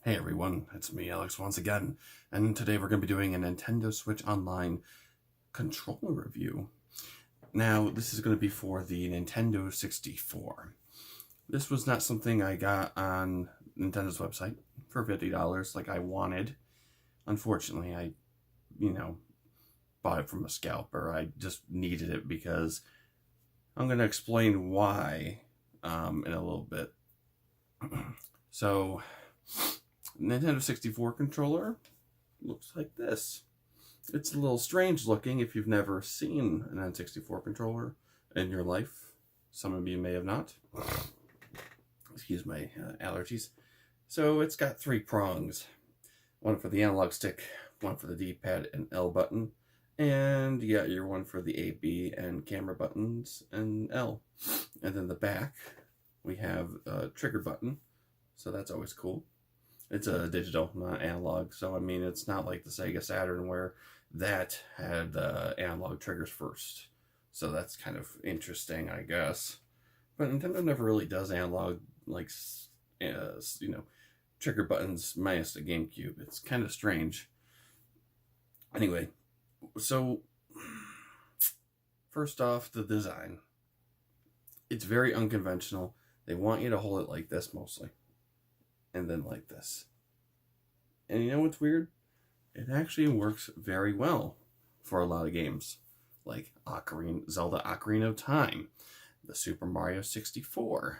Hey everyone, it's me, Alex, once again, and today we're going to be doing a Nintendo Switch Online controller review. Now, this is going to be for the Nintendo 64. This was not something I got on Nintendo's website for $50 like I wanted. Unfortunately, I, bought it from a scalper. I just needed it because I'm going to explain why in a little bit. So, Nintendo 64 controller looks like this. It's a little strange looking if you've never seen an N64 controller in your life. Some of you may have not. Excuse my allergies. So it's got 3 prongs. One for the analog stick, one for the D-pad and L button, and you got your one for the A, B, and camera buttons and L. And then the back, we have a trigger button, so that's always cool. It's a digital, not analog, so I mean it's not like the Sega Saturn where that had analog triggers first. So that's kind of interesting, I guess. But Nintendo never really does analog, like, trigger buttons minus the GameCube. It's kind of strange. Anyway, so first off, the design. It's very unconventional. They want you to hold it like this mostly. And then like this. And you know what's weird? It actually works very well for a lot of games. Like Zelda Ocarina of Time, the Super Mario 64.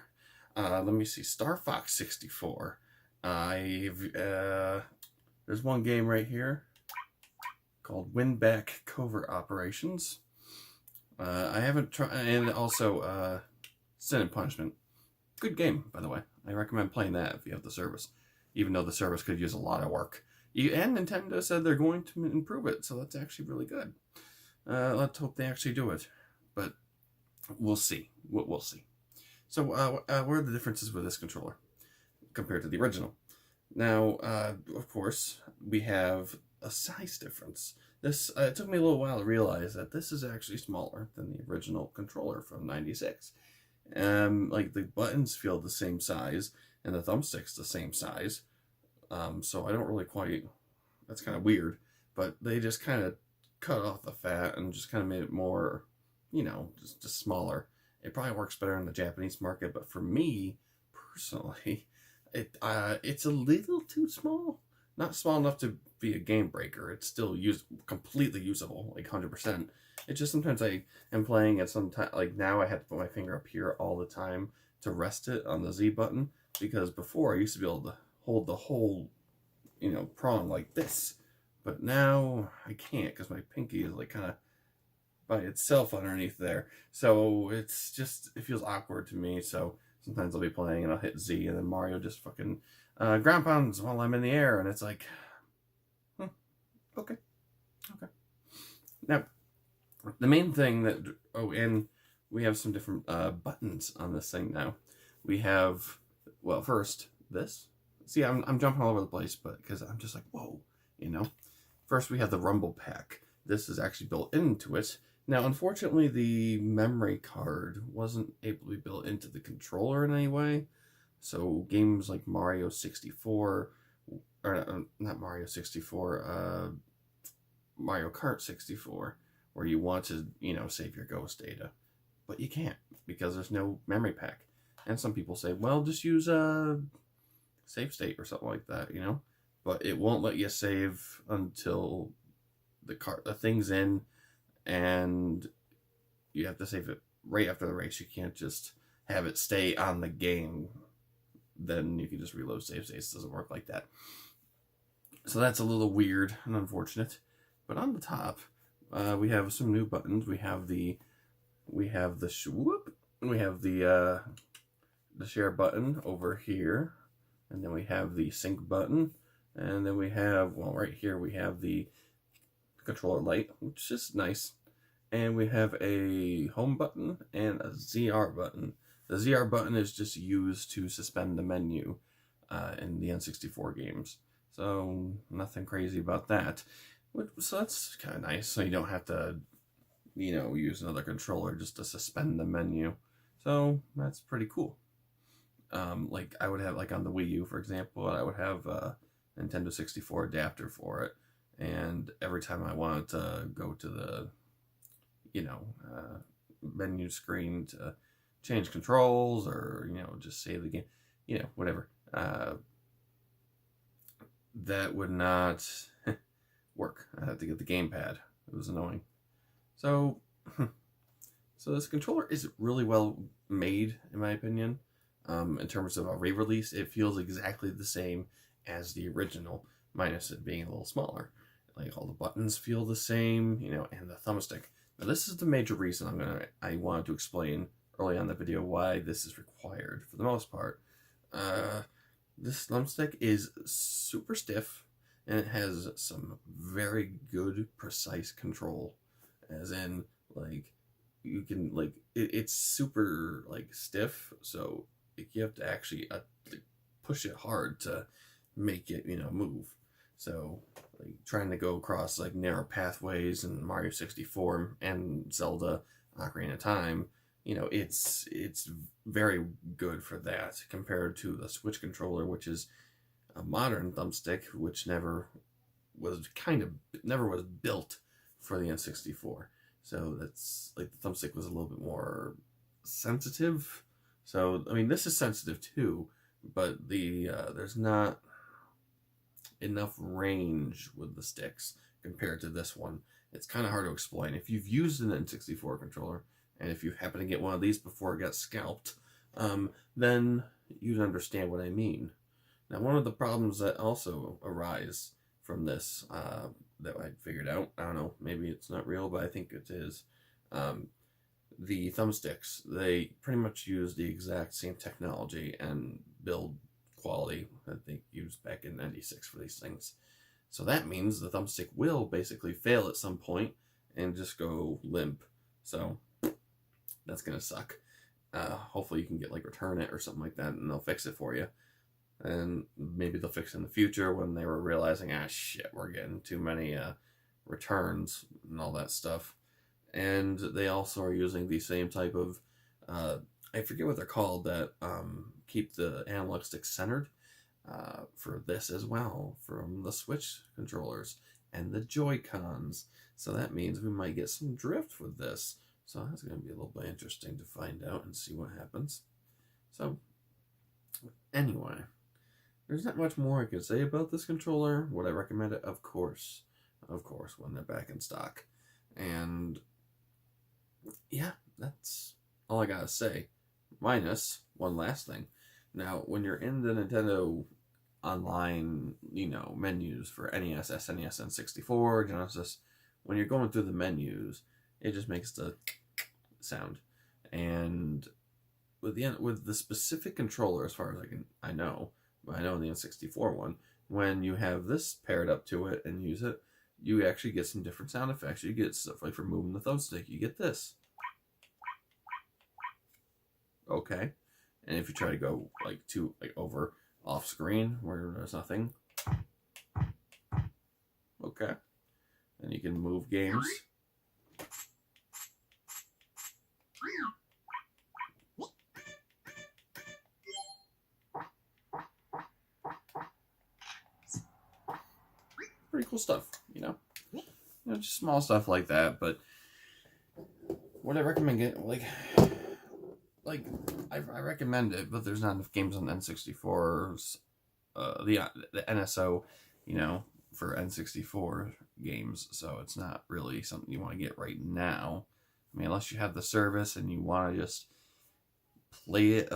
Let me see, Star Fox 64. There's one game right here called Win-Back Covert Operations. I haven't tried, and also Sin and Punishment. Good game, by the way. I recommend playing that if you have the service, even though the service could use a lot of work. And Nintendo said they're going to improve it, so that's actually really good. Let's hope they actually do it, but we'll see. We'll see. So, what are the differences with this controller compared to the original? Now, of course, we have a size difference. This it took me a little while to realize that this is actually smaller than the original controller from '96. Like the buttons feel the same size and the thumbstick's the same size. So I don't really quite, that's kind of weird, but they just kind of cut off the fat and just kind of made it more, just smaller. It probably works better in the Japanese market, but for me personally, it's a little too small. Not small enough to be a game breaker. It's still completely usable, like 100%. It's just sometimes I am playing at some time, like now I have to put my finger up here all the time to rest it on the Z button, because before I used to be able to hold the whole, prong like this, but now I can't because my pinky is like kind of by itself underneath there. So it feels awkward to me. So sometimes I'll be playing and I'll hit Z and then Mario just fucking ground pounds while I'm in the air, and it's like, okay. Now, the main thing and we have some different buttons on this thing now. We have, well, first, this. See, I'm jumping all over the place, but because I'm just like, whoa, First, we have the Rumble Pack. This is actually built into it. Now, unfortunately, the memory card wasn't able to be built into the controller in any way. So games like Mario 64, or not Mario 64, Mario Kart 64, where you want to, save your ghost data. But you can't, because there's no memory pack. And some people say, well, just use a save state or something like that, But it won't let you save until the thing's in, and you have to save it right after the race. You can't just have it stay on the game. Then you can just reload save states. It doesn't work like that. So that's a little weird and unfortunate. But on the top, we have some new buttons. We have the share button over here, and then we have the sync button, and then we have, well, right here we have the controller light, which is nice, and we have a home button and a ZR button. The ZR button is just used to suspend the menu in the N64 games, so nothing crazy about that. So that's kind of nice, so you don't have to, use another controller just to suspend the menu. So that's pretty cool. Like I would have, like on the Wii U, for example, I would have a Nintendo 64 adapter for it. And every time I wanted to go to the, menu screen to change controls or, just save the game, whatever, that would not work. I had to get the gamepad. It was annoying. So, so this controller is really well made, in my opinion. In terms of a re-release, it feels exactly the same as the original, minus it being a little smaller. Like all the buttons feel the same, and the thumbstick. Now this is the major reason I wanted to explain early on in the video why this is required for the most part. This thumbstick is super stiff, and it has some very good, precise control. As in, like, you can, like, it's super, like, stiff, so you have to actually push it hard to make it, move. So, like, trying to go across, like, narrow pathways in Mario 64 and Zelda Ocarina of Time, it's very good for that compared to the Switch controller, which is a modern thumbstick, which never was built for the N64. So that's like the thumbstick was a little bit more sensitive. So I mean, this is sensitive too, but there's not enough range with the sticks compared to this one. It's kind of hard to explain. If you've used an N64 controller, and if you happen to get one of these before it got scalped, then you'd understand what I mean. Now, one of the problems that also arise from this that I figured out, I don't know, maybe it's not real, but I think it is, the thumbsticks, they pretty much use the exact same technology and build quality that they used back in '96 for these things. So that means the thumbstick will basically fail at some point and just go limp. So that's going to suck. Hopefully you can get, like, return it or something like that, and they'll fix it for you. And maybe they'll fix it in the future when they were realizing, shit, we're getting too many returns and all that stuff. And they also are using the same type of, I forget what they're called, that keep the analog stick centered for this as well, from the Switch controllers and the Joy-Cons. So that means we might get some drift with this. So that's going to be a little bit interesting to find out and see what happens. So, anyway, there's not much more I can say about this controller. Would I recommend it? Of course, when they're back in stock. And, yeah, that's all I gotta say. Minus one last thing. Now, when you're in the Nintendo online, menus for NES, SNES, and 64, Genesis, when you're going through the menus, it just makes the sound. And with the specific controller, as far as I know the N64 one, when you have this paired up to it and use it, you actually get some different sound effects. You get stuff like for moving the thumbstick, you get this. Okay. And if you try to go over off screen where there's nothing, okay. And you can move games. Pretty cool stuff, just small stuff like that. But would I recommend it? I recommend it, but there's not enough games on N64's, the NSO, for N64 games, so it's not really something you want to get right now. I mean, unless you have the service and you want to just play it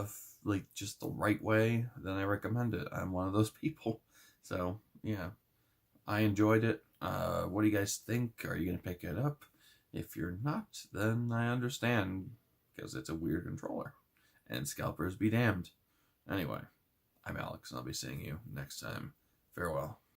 just the right way, then I recommend it. I'm one of those people. So, yeah. I enjoyed it. What do you guys think? Are you going to pick it up? If you're not, then I understand, because it's a weird controller. And scalpers be damned. Anyway, I'm Alex, and I'll be seeing you next time. Farewell.